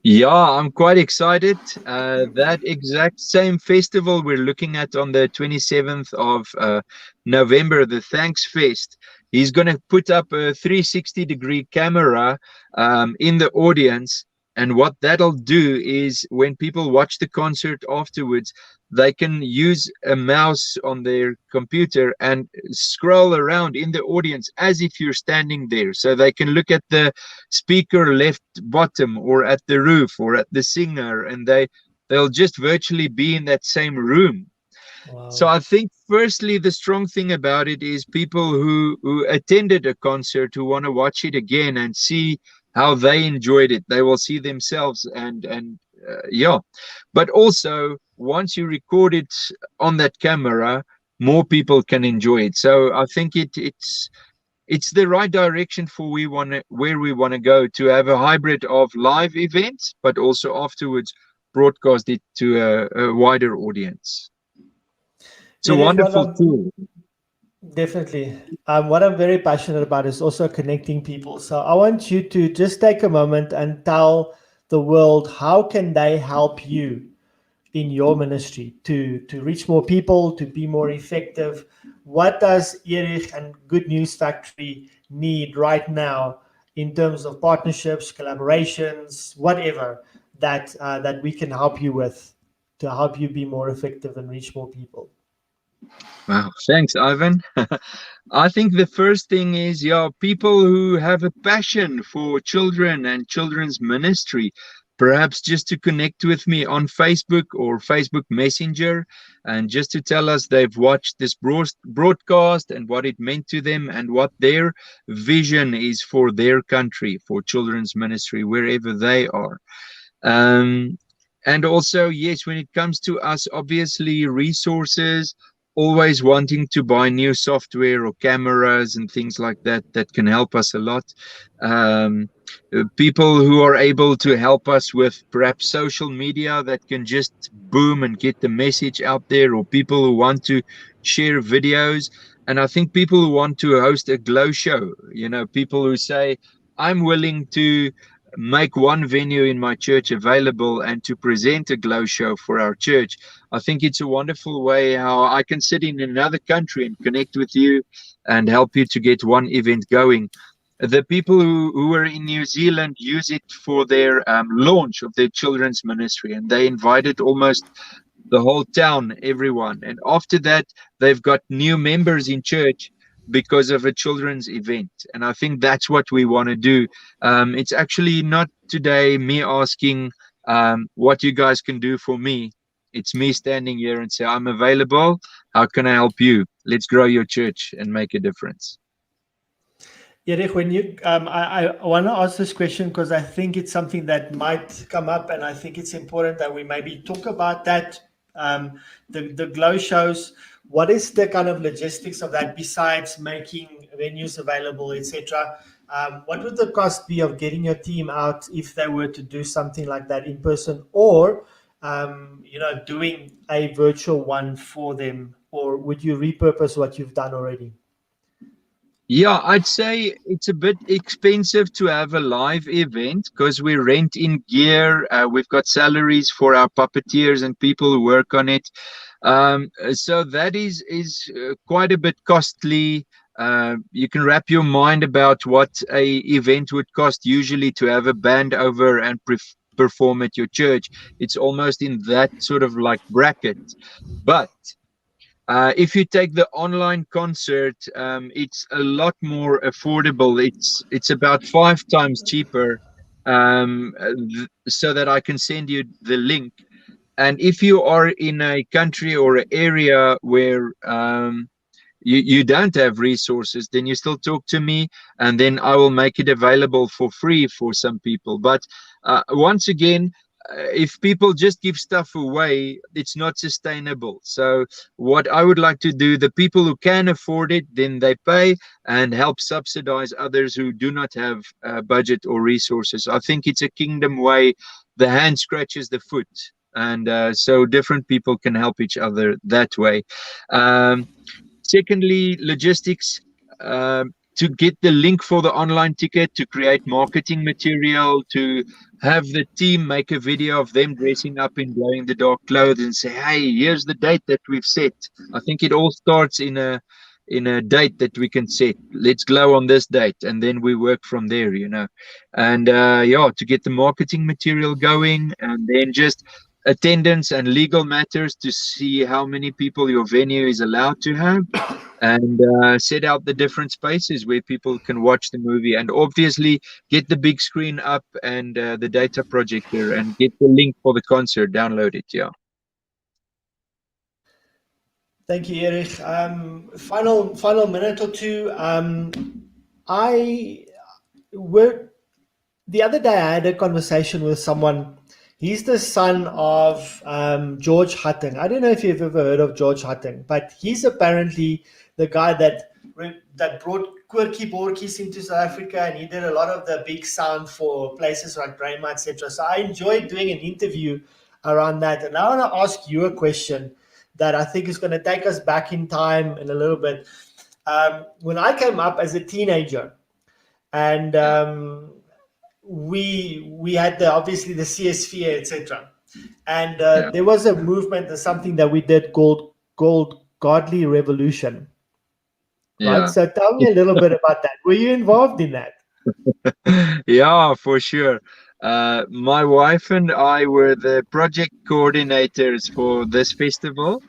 Yeah, I'm quite excited. That exact same festival we're looking at on the 27th of November, the Thanks Fest, he's going to put up a 360-degree camera in the audience. And what that'll do is when people watch the concert afterwards, they can use a mouse on their computer and scroll around in the audience as if you're standing there. So they can look at the speaker left bottom or at the roof or at the singer, and they'll just virtually be in that same room. Wow. So I think firstly, the strong thing about it is people who attended a concert who want to watch it again and see how they enjoyed it. They will see themselves and but also once you record it on that camera, more people can enjoy it. So I think it's the right direction for where we want to go, to have a hybrid of live events, but also afterwards broadcast it to a wider audience. It's a Erich, wonderful tool. definitely. What I'm very passionate about is also connecting people. So I want you to just take a moment and tell the world, how can they help you in your ministry to reach more people, to be more effective? What does Erich and Good News Factory need right now in terms of partnerships, collaborations, whatever that we can help you with to help you be more effective and reach more people? Wow, thanks, Ivan. I think the first thing is, people who have a passion for children and children's ministry, perhaps just to connect with me on Facebook or Facebook Messenger, and just to tell us they've watched this broadcast and what it meant to them and what their vision is for their country, for children's ministry, wherever they are. And also, yes, when it comes to us, obviously resources, always wanting to buy new software or cameras and things like that can help us a lot. People who are able to help us with perhaps social media that can just boom and get the message out there, or people who want to share videos. And I think people who want to host a glow show, people who say, I'm willing to make one venue in my church available and to present a glow show for our church. I think it's a wonderful way how I can sit in another country and connect with you and help you to get one event going. The people who were in New Zealand use it for their launch of their children's ministry, and they invited almost the whole town, everyone. And after that, they've got new members in church because of a children's event. And I think that's what we want to do. It's actually not today me asking what you guys can do for me. It's me standing here and say, I'm available. How can I help you? Let's grow your church and make a difference. Erich, when you, I want to ask this question because I think it's something that might come up, and I think it's important that we maybe talk about that. The glow shows, what is the kind of logistics of that besides making venues available, etc.? What would the cost be of getting your team out if they were to do something like that in person, or doing a virtual one for them, or would you repurpose what you've done already? Yeah, I'd say it's a bit expensive to have a live event because we rent in gear. We've got salaries for our puppeteers and people who work on it. So that is quite a bit costly. You can wrap your mind about what a event would cost usually to have a band over and perform at your church. It's almost in that sort of like bracket. But if you take the online concert, it's a lot more affordable. It's about 5 times cheaper, so that I can send you the link. And if you are in a country or an area where you don't have resources, then you still talk to me, and then I will make it available for free for some people. But once again, if people just give stuff away, it's not sustainable. So what I would like to do, the people who can afford it, then they pay and help subsidize others who do not have budget or resources. I think it's a kingdom way. The hand scratches the foot, and so different people can help each other that way. Secondly, logistics. To get the link for the online ticket, to create marketing material, to have the team make a video of them dressing up in glow-in-the-dark clothes and say, hey, here's the date that we've set. I think it all starts in a date that we can set. Let's glow on this date, and then we work from there, And to get the marketing material going, and then just attendance and legal matters to see how many people your venue is allowed to have, and set out the different spaces where people can watch the movie, and obviously get the big screen up and the data projector, and get the link for the concert, download it. Thank you, Erich. Final minute or two. The other day I had a conversation with someone. He's the son of George Hutton. I don't know if you've ever heard of George Hutton, but he's apparently the guy that brought quirky Borkies into South Africa, and he did a lot of the big sound for places like Braema, etc. So I enjoyed doing an interview around that. And I want to ask you a question that I think is going to take us back in time in a little bit. When I came up as a teenager, and we had obviously the CSV, etc. And there was a movement, or something that we did called Godly Revolution. Right. Yeah. So tell me a little bit about that. Were you involved in that? Yeah, for sure. My wife and I were the project coordinators for this festival.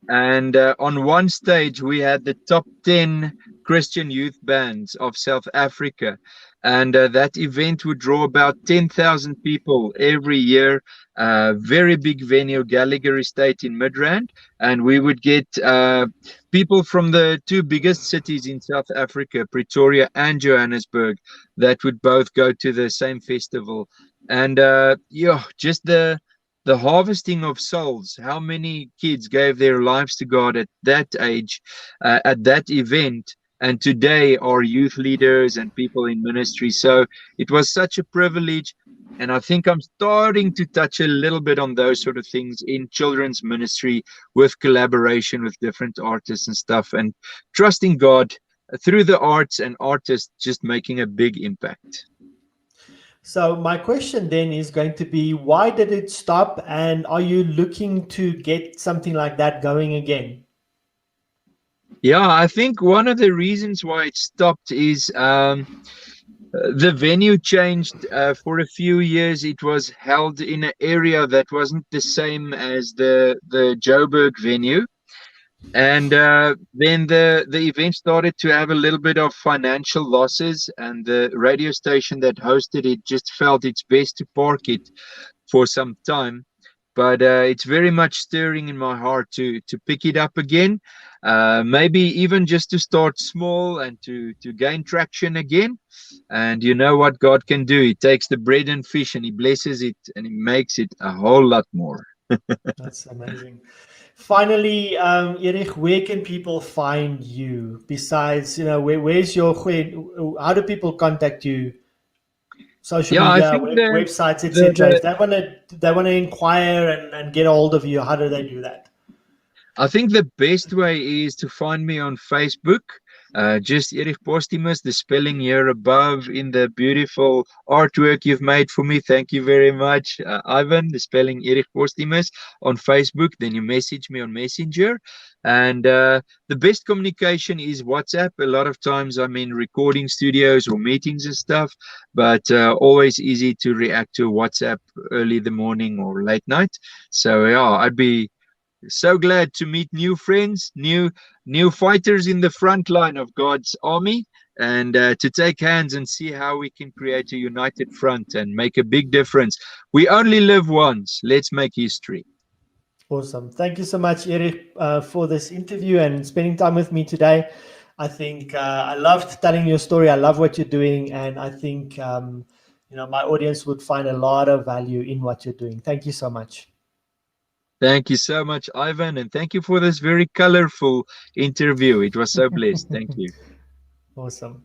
And on one stage, we had the top 10 Christian youth bands of South Africa. And that event would draw about 10,000 people every year. Very big venue, Gallagher Estate in Midrand. And we would get people from the two biggest cities in South Africa, Pretoria and Johannesburg, that would both go to the same festival. And just the harvesting of souls, how many kids gave their lives to God at that age, at that event, and today are youth leaders and people in ministry. So it was such a privilege. And I think I'm starting to touch a little bit on those sort of things in children's ministry, with collaboration with different artists and stuff, and trusting God through the arts and artists just making a big impact. So my question then is going to be, why did it stop? And are you looking to get something like that going again? Yeah, I think one of the reasons why it stopped is the venue changed for a few years. It was held in an area that wasn't the same as the Joburg venue. And then the event started to have a little bit of financial losses, and the radio station that hosted it just felt it's best to park it for some time. But it's very much stirring in my heart to pick it up again, maybe even just to start small and to gain traction again. And you know what God can do? He takes the bread and fish and he blesses it and he makes it a whole lot more. That's amazing. Finally, Erich, where can people find you? Besides, where's your, how do people contact you? Social media, websites, etc. If they want to inquire and get a hold of you, how do they do that? I think the best way is to find me on Facebook. Just Erich Posthumus, the spelling here above in the beautiful artwork you've made for me. Thank you very much, Ivan. The spelling Erich Posthumus on Facebook. Then you message me on Messenger. And the best communication is WhatsApp. A lot of times I'm in recording studios or meetings and stuff, but always easy to react to WhatsApp early in the morning or late night. So yeah, I'd be so glad to meet new friends, new fighters in the front line of God's army, and to take hands and see how we can create a united front and make a big difference. We only live once. Let's make history. Awesome. Thank you so much, Erich, for this interview and spending time with me today. I think I loved telling your story. I love what you're doing, and I think my audience would find a lot of value in what you're doing. Thank you so much. Thank you so much, Ivan, and thank you for this very colorful interview. It was so blessed. Thank you. Awesome.